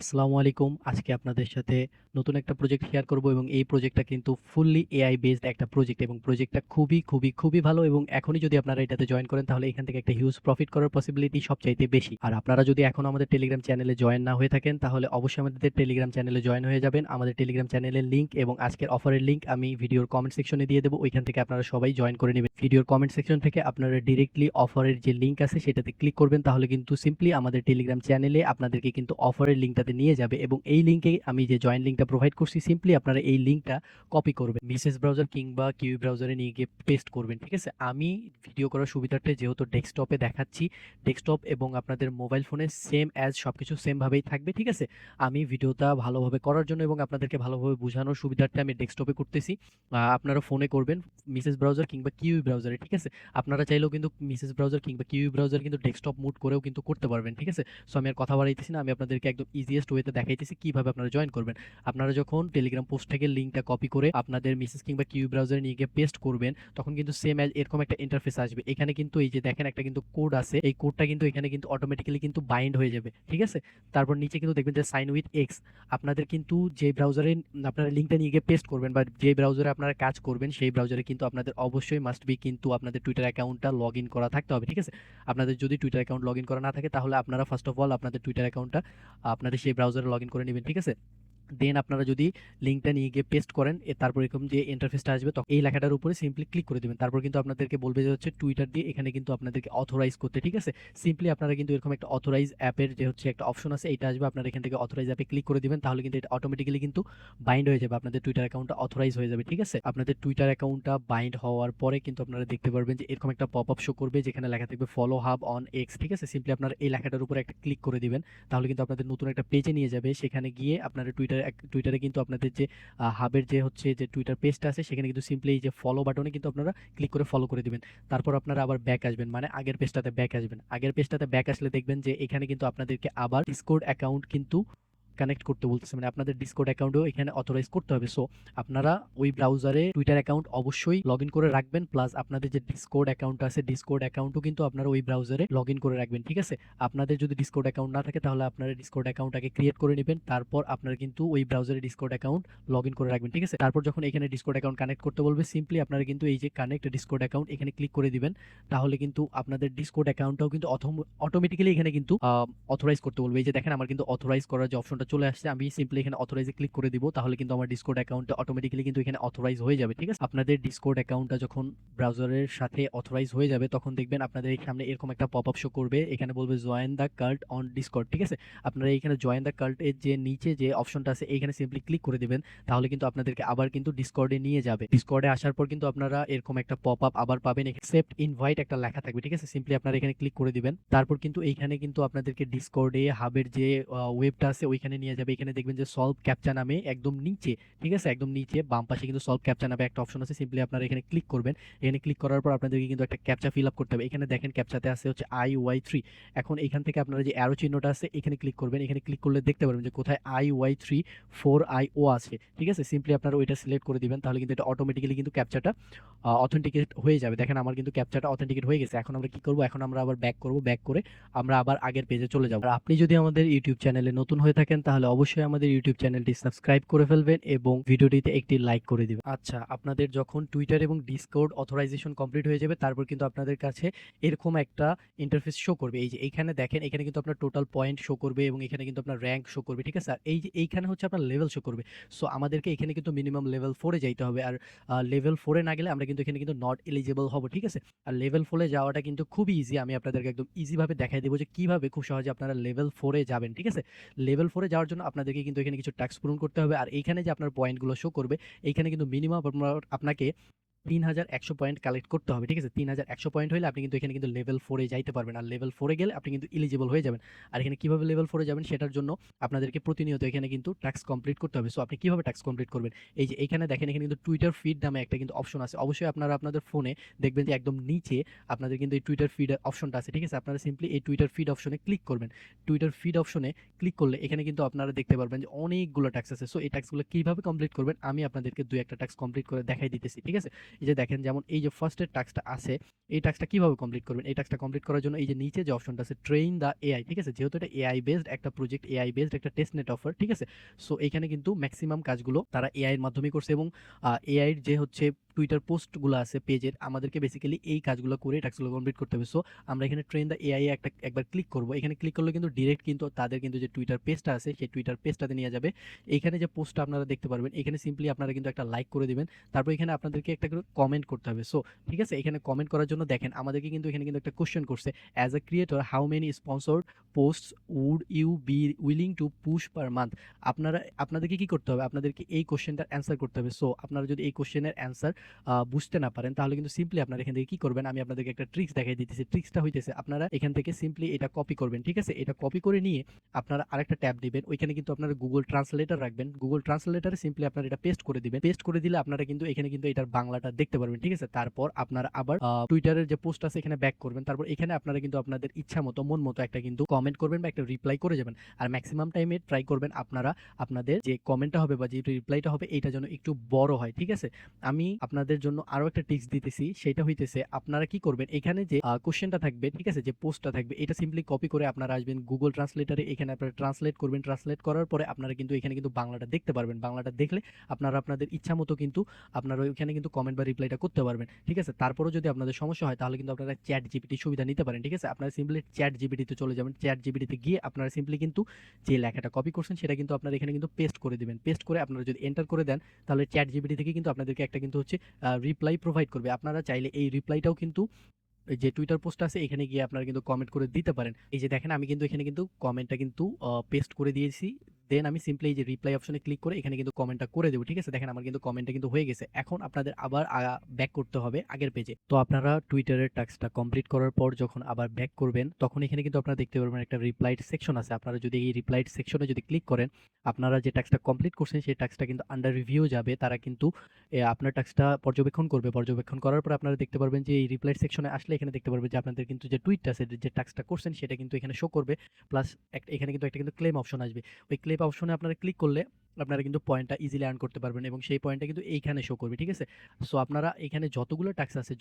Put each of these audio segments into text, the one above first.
আসসালামু আলাইকুম। আজকে আপনাদের সাথে নতুন একটা প্রজেক্ট শেয়ার করব এবং এই প্রজেক্টটা কিন্তু ফুললি এআই বেসড একটা প্রজেক্ট এবং প্রজেক্টটা খুবই ভালো এবং এখনই যদি আপনারা এটাতে জয়েন করেন তাহলে এখান থেকে একটা হিউজ প্রফিট করার পসিবিলিটি সবচাইতে বেশি। আর আপনারা যদি এখনো আমাদের টেলিগ্রাম চ্যানেলে জয়েন না হয়ে থাকেন তাহলে অবশ্যই আমাদের টেলিগ্রাম চ্যানেলে জয়েন হয়ে যাবেন। আমাদের টেলিগ্রাম চ্যানেলের লিংক এবং আজকের অফারের লিংক আমি ভিডিওর কমেন্ট সেকশনে দিয়ে দেবো। ওইখান থেকে আপনারা সবাই জয়েন করে নেবেন। ভিডিওর কমেন্ট সেকশন থেকে আপনারা ডিরেক্টলি অফারের যে লিংক আছে সেটাতে ক্লিক করবেন, তাহলে কিন্তু সিম্পলি আমাদের টেলিগ্রাম চ্যানেলে আপনাদেরকে কিন্তু অফারের লিংকটাতে নিয়ে যাবে এবং এই লিংকে আমি যে জয়েন লিংকটা প্রোভাইড করছি সিম্পলি আপনারা এই লিংকটা কপি করবেন, মিসেস ব্রাউজার কিংবা কিউই ব্রাউজারে নিয়ে গিয়ে পেস্ট করবেন। ঠিক আছে, আমি ভিডিও করার সুবিধার্থে যেহেতু ডেস্কটপে দেখাচ্ছি, ডেস্কটপ এবং আপনাদের মোবাইল ফোনে সেম অ্যাজ সবকিছু সেম ভাবেই থাকবে। ঠিক আছে, আমি ভিডিওটা ভালোভাবে করার জন্য এবং আপনাদেরকে ভালোভাবে বোঝানোর সুবিধার্থে আমি ডেস্কটপে করতেছি। আপনারা ফোনে করবেন মিসেস ব্রাউজার কিংবা কিউই ব্রাউজারে। ঠিক আছে, আপনারা চাইলেও কিন্তু মিসেস ব্রাউজার কিংবা কিউই ব্রাউজার কিন্তু ডেস্কটপ মুড করেও কিন্তু করতে পারবেন। ঠিক আছে, সো আমি আর কথা বাড়াইতেছি না, আমি আপনাদেরকে একদম ইজিয়েস্ট ওয়েতে দেখাইতেছি কিভাবে আপনারা জয়েন করবেন। আপনারা যখন টেলিগ্রাম পোস্ট থেকে লিঙ্কটা কপি করে আপনাদের মিসেস কিংবা কিউই ব্রাউজারে নিয়ে গিয়ে পেস্ট করবেন, তখন কিন্তু সেম এরকম একটা ইন্টারফেস আসবে। এখানে কিন্তু এই যে দেখেন একটা কিন্তু কোড আছে, এই কোডটা কিন্তু এখানে কিন্তু অটোমেটিক্যালি কিন্তু বাইন্ড হয়ে যাবে। ঠিক আছে, তারপর নিচে কিন্তু দেখবেন যে সাইন উইথ এক্স। আপনাদের কিন্তু যে ব্রাউজারে আপনারা লিঙ্কটা নিয়ে গিয়ে পেস্ট করবেন বা যে ব্রাউজারে আপনারা কাজ করবেন সেই ব্রাউজারে কিন্তু আপনাদের অবশ্যই মাস্ট বি কিন্তু আপনাদের টুইটার অ্যাকাউন্টটা লগ ইন করা থাকতে হবে। ঠিক আছে, আপনাদের যদি টুইটার অ্যাকাউন্ট লগ ইন করা না থাকে তাহলে আপনারা ফার্স্ট অফ অল আপনাদের টুইটার অ্যাকাউন্টটা আপনাদের সেই ব্রাউজারে লগ ইন করে নেবেন। ঠিক আছে, দেন আপনারা যদি লিঙ্কটা নিয়ে গিয়ে পেস্ট করেন তারপর এরকম যে ইন্টারফেসটা আসবে তখন এই লেখাটার উপরে সিম্পলি ক্লিক করে দেবেন। তারপর কিন্তু আপনাদেরকে বলবে যে হচ্ছে টুইটার দিয়ে এখানে কিন্তু আপনাদেরকে অথরাইজ করতে। ঠিক আছে, সিম্পলি আপনারা কিন্তু এরকম একটা অথরাইজ অ্যাপের যে হচ্ছে একটা অপশন আছে এটা আসবে, আপনারা এখান থেকে অথরাইজ অ্যাপে ক্লিক করে দিবেন, তাহলে কিন্তু এটা অটোমেটিক্যালি কিন্তু বাইন্ড হয়ে যাবে, আপনাদের টুইটার অ্যাকাউন্টটা অথরাইজ হয়ে যাবে। ঠিক আছে, আপনাদের টুইটার অ্যাকাউন্টটা বাইন্ড হওয়ার পরে কিন্তু আপনারা দেখতে পারবেন যে এরকম একটা পপ আপ শো করবে যেখানে লেখা থাকবে ফলো হাব অন এক্স। ঠিক আছে, সিম্পলি আপনারা এই লেখাটার উপরে একটা ক্লিক করে দিবেন, তাহলে কিন্তু আপনাদের নতুন একটা পেজে নিয়ে যাবে। সেখানে গিয়ে আপনারা টুইটারে কিন্তু আপনাদের যে হাবের যে হচ্ছে যে টুইটার পেজটা আছে সেখানে কিন্তু সিম্পলি এই যে ফলো বাটনে কিন্তু আপনারা ক্লিক করে ফলো করে দিবেন। তারপর আপনারা আবার ব্যাক আসবেন, মানে আগের পেজটাতে ব্যাক আসবেন। আগের পেজটাতে ব্যাক আসলে দেখবেন যে এখানে কিন্তু আপনাদেরকে আবার ডিসকর্ড অ্যাকাউন্ট কিন্তু কানেক্ট করতে বলতেছে, মানে আপনাদের ডিসকর্ড অ্যাকাউন্টও এখানে অথরাইজ করতে হবে। সো আপনারা ওই ব্রাউজারে টুইটার অ্যাকাউন্ট অবশ্যই লগ ইন করে রাখবেন, প্লাস আপনাদের যে ডিসকর্ড অ্যাকাউন্ট আছে ডিসকর্ড অ্যাকাউন্টও কিন্তু আপনারা ওই ব্রাউজারে লগ ইন করে রাখবেন। ঠিক আছে, আপনাদের যদি ডিসকর্ড অ্যাকাউন্ট না থাকে তাহলে আপনারা ডিসকর্ড অ্যাকাউন্ট আগে ক্রিয়েট করে নেবেন, তারপর আপনারা কিন্তু ওই ব্রাউজারে ডিসকর্ড অ্যাকাউন্ট লগ ইন করে রাখবেন। ঠিক আছে, তারপর যখন এখানে ডিসকর্ড অ্যাকাউন্ট কানেক্ট করতে বলবে সিম্পলি আপনারা কিন্তু এই যে কানেক্ট ডিসকর্ড অ্যাকাউন্ট এখানে ক্লিক করে দিবেন, তাহলে কিন্তু আপনাদের ডিসকর্ড অ্যাকাউন্টটাও কিন্তু অটোমেটিক্যালি এখানে কিন্তু অথরাইজ করতে বলবে। এই যে দেখেন আমার কিন্তু অথরাইজ করার যে অপশনটা চলে আসছে, আমি সিম্পলি এখানে অথরাইজে ক্লিক করে দিব, তাহলে কিন্তু আমার ডিসকর্ড অ্যাকাউন্টটা অটোমেটিক্যালি কিন্তু এখানে অথরাইজ হয়ে যাবে। ঠিক আছে, আপনাদের ডিসকর্ড অ্যাকাউন্টটা যখন ব্রাউজারের সাথে অথরাইজ হয়ে যাবে তখন দেখবেন আপনাদের এই সামনে এরকম একটা পপ আপ শো করবে, এখানে বলবে join the cult on Discord. ঠিক আছে, আপনারা এইখানে জয়েন দ্য কাল্ট এর যে নিচে যে অপশনটা আছে এইখানে সিম্পলি ক্লিক করে দিবেন, তাহলে কিন্তু আপনাদেরকে আবার কিন্তু ডিসকর্ডে নিয়ে যাবে। ডিসকর্ডে আসার পর কিন্তু আপনারা এরকম একটা পপ আপ আবার পাবেন, অ্যাকসেপ্ট ইনভাইট একটা লেখা থাকবে। ঠিক আছে, সিম্পলি আপনারা এখানে ক্লিক করে দিবেন, তারপর কিন্তু এইখানে কিন্তু আপনাদেরকে ডিসকর্ডে হাবের যে ওয়েবটা আছে ওইখানে নিয়ে যাবে। এখানে দেখবেন যে সলভ ক্যাপচা নামে একদম নিচে, ঠিক আছে, একদম নিচে বাম পাশে কিন্তু সলভ ক্যাপচা নামে একটা অপশন আছে, সিম্পলি আপনারা এখানে ক্লিক করবেন। এখানে ক্লিক করার পর আপনাদেরকে কিন্তু একটা ক্যাপচা ফিল আপ করতে হবে। এখানে দেখেন ক্যাপচাতে আছে হচ্ছে IY3। এখন এখান থেকে আপনারা যে অ্যারো চিহ্নটা আছে এখানে ক্লিক করবেন, এখানে ক্লিক করলে দেখতে পারবেন যে কোথায় IY3 4IO আছে। ঠিক আছে, সিম্পলি আপনারা ওইটা সিলেক্ট করে দিবেন, তাহলে কিন্তু এটা অটোমেটিক্যালি কিন্তু ক্যাপচাটা অথেন্টিকেট হয়ে যাবে। দেখেন আমার কিন্তু ক্যাপচাটা অথেন্টিকেট হয়ে গেছে। এখন আমরা কি করব, এখন আমরা আবার ব্যাক করব, ব্যাক করে আমরা আবার আগের পেজে চলে যাব। আর আপনি যদি আমাদের ইউটিউব চ্যানেলে নতুন হয়ে থাকেন তাহলে অবশ্যই আমাদের ইউটিউব চ্যানেলটি সাবস্ক্রাইব করে ফেলবেন এবং ভিডিওটিতে একটি লাইক করে দিবেন। আচ্ছা, আপনাদের যখন টুইটার এবং ডিসকর্ড অথরাইজেশন কমপ্লিট হয়ে যাবে তারপর কিন্তু আপনাদের কাছে এরকম একটা ইন্টারফেস শো করবে। এই যে এইখানে দেখেন, এখানে কিন্তু আপনার টোটাল পয়েন্ট শো করবে এবং এখানে কিন্তু আপনার র্যাঙ্ক শো করবে। ঠিক আছে, আর এই যে এইখানে হচ্ছে আপনার লেভেল শো করবে। সো আমাদেরকে এখানে কিন্তু মিনিমাম লেভেল 4-এ যাইতে হবে, আর লেভেল 4-এ না গেলে আমরা কিন্তু এখানে কিন্তু নট এলিজিবল হব। ঠিক আছে, আর লেভেল 4-এ যাওয়াটা কিন্তু খুবই ইজি, আমি আপনাদেরকে একদম ইজিভাবে দেখাই দেবো যে কিভাবে খুব সহজে আপনারা লেভেল 4-এ যাবেন। ঠিক আছে, লেভেল 4-এ যাওয়ার জন্য আপনাদেরকে কিন্তু এখানে কিছু টাস্ক পূরণ করতে হবে, আর এইখানে যে আপনার পয়েন্টগুলো শো করবে এইখানে কিন্তু মিনিমাম আপনাকে 3100 পয়েন্ট কালেক্ট করতে হবে। ঠিক আছে, 3100 পয়েন্ট হলে আপনি কিন্তু এখানে কিন্তু লেভেল 4-এ যাইতে পারবেন, আর লেভেল 4-এ গেলে আপনি কিন্তু এলিজিবল হয়ে যাবেন। আর এখানে কিভাবে লেভেল 4-এ যাবেন সেটার জন্য আপনাদেরকে প্রতিনিয়ত এখানে কিন্তু টাস্ক কমপ্লিট করতে হবে। সো আপনি কিভাবে টাস্ক কমপ্লিট করবেন, এই যে এখানে দেখেন এখানে কিন্তু টুইটার ফিড নামে একটা কিন্তু অপশন আছে। অবশ্যই আপনারা আপনাদের ফোনে দেখবেন যে একদম নিচে আপনাদের কিন্তু এই টুইটার ফিড অপশনটা আছে। ঠিক আছে, আপনারা সিম্পলি এই টুইটার ফিড অপশনে ক্লিক করবেন। টুইটার ফিড অপশনে ক্লিক করলে এখানে কিন্তু আপনারা দেখতে পারবেন যে অনেকগুলো টাস্ক আছে। সো এই টাস্কগুলো কিভাবে কমপ্লিট করবেন আমি আপনাদেরকে দুই একটা টাস্ক কমপ্লিট করে দেখাই দিতেছি। ঠিক আছে, এই যে দেখেন যেমন এই যে ফার্স্টের টাস্কটা আছে, এই টাস্কটা কিভাবে কমপ্লিট করবেন? এই টাস্কটা কমপ্লিট করার জন্য এই যে নিচে যে অপশনটা আছে ট্রেইন দ্য এআই, ঠিক আছে? যেহেতু এটা এআই বেসড একটা প্রজেক্ট, এআই বেসড একটা টেস্টনেট অফার, ঠিক আছে? সো এখানে কিন্তু ম্যাক্সিমাম কাজগুলো তারা এআই এর মাধ্যমেই করছে এবং এআই এর যে হচ্ছে টুইটার পোস্টগুলো আছে পেজের, আমাদেরকে বেসিক্যালি এই কাজগুলো করে টাস্কগুলো কমপ্লিট করতে হবে। সো আমরা এখানে ট্রেন দ্য এআই এ একবার ক্লিক করব। এখানে ক্লিক করলে কিন্তু ডিরেক্ট কিন্তু তাদের কিন্তু যে টুইটার পেজটা আছে সেই টুইটার পেজটাতে নিয়ে যাবে। এইখানে যে পোস্টটা আপনারা দেখতে পারবেন, এখানে সিম্পলি আপনারা কিন্তু একটা লাইক করে দিবেন। তারপর এখানে আপনাদেরকে একটা করে কমেন্ট করতে হবে। সো ঠিক আছে, এখানে কমেন্ট করার জন্য দেখেন আমাদেরকে কিন্তু এখানে কিন্তু একটা কোশ্চেন করছে, as a creator how many sponsored posts would you be willing to push per month. আপনাদেরকে কি করতে হবে? আপনাদেরকে এই কোশ্চেনটার অ্যান্সার করতে হবে। সো আপনারা যদি এই কোশ্চেনের অ্যান্সার বুঝতে না পারেন তাহলে কিন্তু সিম্পলি আপনারা এখান থেকে কি করবেন, আমি আপনাদেরকে একটা ট্রিক্স দেখাই দিতেছি। ট্রিক্সটা হইতেছে আপনারা এখান থেকে সিম্পলি এটা কপি করবেন, ঠিক আছে? এটা কপি করে নিয়ে আপনারা আরেকটা ট্যাব দিবেন, ওইখানে কিন্তু আপনারা গুগল ট্রান্সলেটর রাখবেন। গুগল ট্রান্সলেটরে সিম্পলি আপনারা এটা পেস্ট করে দিবেন। পেস্ট করে দিলে আপনারা কিন্তু এখানে কিন্তু এটার বাংলাটা দেখতে পারবেন, ঠিক আছে? তারপর আপনারা আবার টুইটারের যে পোস্ট আছে এখানে ব্যাক করবেন। তারপর এখানে আপনারা কিন্তু আপনাদের ইচ্ছা মতো মন মতো একটা কিন্তু কমেন্ট করবেন বা একটা রিপ্লাই করে যাবেন। আর ম্যাক্সিমাম টাইমে ট্রাই করবেন আপনারা আপনাদের যে কমেন্টটা হবে বা যে রিপ্লাইটা হবে এটা যেন একটু বড় হয়, ঠিক আছে? আমি আপনাদের জন্য আরো একটা টিপস দিতেছি, সেটা হইতেছে আপনারা কি করবেন, এখানে যে কোশ্চেনটা থাকবে, ঠিক আছে, যে পোস্টটা থাকবে এটা সিম্পলি কপি করে আপনারা আসবেন গুগল ট্রান্সলেটরে, এখানে আপনারা ট্রান্সলেট করবেন। ট্রান্সলেট করার পরে আপনারা কিন্তু এখানে কিন্তু বাংলাটা দেখতে পারবেন। বাংলাটা দেখলে আপনারা আপনাদের ইচ্ছা মতো কিন্তু আপনারা ওইখানে কিন্তু কমেন্ট বা রিপ্লাইটা করতে পারবেন, ঠিক আছে? তারপরেও যদি আপনাদের সমস্যা হয় তাহলে কিন্তু আপনারা চ্যাট জিপিটি সুবিধা নিতে পারেন, ঠিক আছে? আপনারা সিম্পলি চ্যাট জিপিটিতে চলে যাবেন। চ্যাট জিপিটিতে গিয়ে আপনারা সিম্পলি কিন্তু যে লেখাটা কপি করছেন সেটা কিন্তু আপনারা এখানে কিন্তু পেস্ট করে দিবেন। পেস্ট করে আপনারা যদি এন্টার করে দেন তাহলে চ্যাট জিপিটি থেকে কিন্তু আপনাদেরকে একটা কিন্তু হচ্ছে রিপ্লাই প্রোভাইড করবে। আপনারা চাইলে এই রিপ্লাইটাও কিন্তু এই যে টুইটার পোস্ট আছে এখানে গিয়ে আপনারা কিন্তু কমেন্ট করে দিতে পারেন। এই যে দেখেন আমি কিন্তু এখানে কিন্তু কমেন্টটা কিন্তু পেস্ট করে দিয়েছি। দেন আমি সিম্পলি এই যে রিপ্লাই অপশনে ক্লিক করে এখানে কিন্তু কমেন্টটা করে দেব, ঠিক আছে? দেখেন আমার কিন্তু কমেন্টটা কিন্তু হয়ে গেছে। এখন আপনাদের আবার ব্যাক করতে হবে আগের পেজে। তো আপনারা টুইটারের টাস্কটা কমপ্লিট করার পর যখন আবার ব্যাক করবেন তখন এখানে কিন্তু আপনারা দেখতে পারবেন একটা রিপ্লাইড সেকশন আছে। আপনারা যদি এই রিপ্লাইড সেকশনে যদি ক্লিক করেন, আপনারা যে টাস্কটা কমপ্লিট করছেন সেই টাস্কটা কিন্তু আন্ডার রিভিউ যাবে। তারা কিন্তু আপনার টাস্কটা পর্যবেক্ষণ করবে। পর্যবেক্ষণ করার পর আপনারা দেখতে পারবেন যে এই রিপ্লাইড সেকশনে আসলে এখানে দেখতে পারবেন যে আপনাদের কিন্তু যে টুইটটা আছে, যে টাস্কটা করছেন সেটা কিন্তু এখানে শো করবে। প্লাস এখানে কিন্তু একটা কিন্তু ক্লেম অপশন আসবে। ওই ক্লেম অপশনে আপনারা ক্লিক করলে আপনারা কিন্তু পয়েন্টটা ইজিলি আর্ন করতে পারবেন এবং সেই পয়েন্টটা কিন্তু এইখানে শো করবে, ঠিক আছে? সো আপনারা এখানে যতগুলো টাস্ক আছে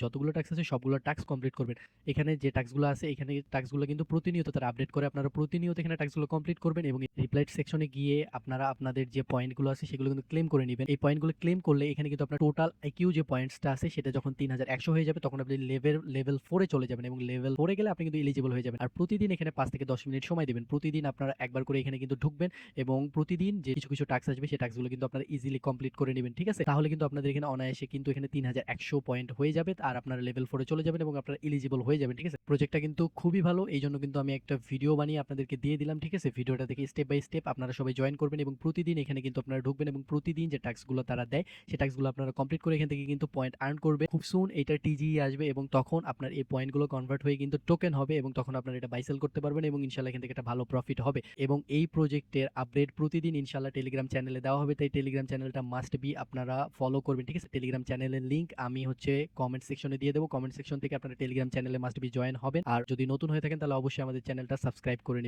সবগুলো টাস্ক কমপ্লিট করবেন। এখানে যে টাস্কগুলো আছে এখানে টাস্কগুলো কিন্তু প্রতিনিয়ত তারা আপডেট করে। আপনারা প্রতিনিয়ত এখানে টাস্কগুলো কমপ্লিট করবেন এবং রিপ্লাইড সেকশনে গিয়ে আপনারা আপনাদের যে পয়েন্টগুলো আছে সেগুলো কিন্তু ক্লেম করে নেবেন। এই পয়েন্টগুলো ক্লেম করলে এখানে কিন্তু আপনার টোটাল আইকিউ যে পয়েন্টসটা আছে সেটা যখন 3100 হয়ে যাবে তখন আপনি লেভেল 4 এ চলে যাবেন এবং লেভেল 4 এ গেলে আপনি কিন্তু এলিজিবল হয়ে যাবেন। আর প্রতিদিন এখানে 5 থেকে 10 মিনিট সময় দিবেন। প্রতিদিন আপনারা একবার করে এখানে কিন্তু ঢুকবেন এবং প্রতিদিন যে কিছু টাস্ক আসবে সেই টাস্কগুলো কিন্তু আপনারা ইজিলি কমপ্লিট করে নেবেন, ঠিক আছে? তাহলে কিন্তু আপনাদের এখানে অনায়াসে কিন্তু এখানে 3100 পয়েন্ট হয়ে যাবে আর আপনারা লেভেল 4 এ চলে যাবেন এবং আপনারা এলিজিবল হয়ে যাবেন, ঠিক আছে? প্রজেক্টটা কিন্তু খুবই ভালো। এইজন্য কিন্তু আমি একটা ভিডিও বানিয়ে আপনাদেরকে দিয়ে দিলাম, ঠিক আছে? ভিডিওটা দেখে স্টেপ বাই স্টেপ আপনারা সবাই জয়েন করবেন এবং প্রতিদিন এখানে কিন্তু আপনারা ঢুকবেন এবং প্রতিদিন যে টাস্কগুলো তারা দেয় সেই টাস্কগুলো আপনারা কমপ্লিট করে এখান থেকে কিন্তু পয়েন্ট আর্ন করবেন। খুব সুন এটা টিজি আসবে এবং তখন আপনার এই পয়েন্টগুলো কনভার্ট হয়ে কিন্তু টোকেন হবে এবং তখন আপনারা এটা বাই সেল করতে পারবেন এবং ইনশাআল্লাহ এখান থেকে একটা ভালো প্রফিট হবে। এবং এই প্রজেক্টের আপডেট প্রতিদিন ইনশাআল্লাহ টেলিগ্রাম চ্যানেলে দেওয়া হবে, তাই টেলিগ্রাম চ্যানেলটা মাস্ট বি আপনারা ফলো করবেন, ঠিক আছে? টেলিগ্রাম চ্যানেলের লিংক আমি হচ্ছে কমেন্ট সেকশনে দিয়ে দেবো। কমেন্ট সেকশন থেকে আপনারা টেলিগ্রাম চ্যানেলে মাস্ট বি জয়েন হবেন। আর যদি নতুন হয়ে থাকেন তাহলে অবশ্যই আমাদের চ্যানেলটা সাবস্ক্রাইব করে নিবেন।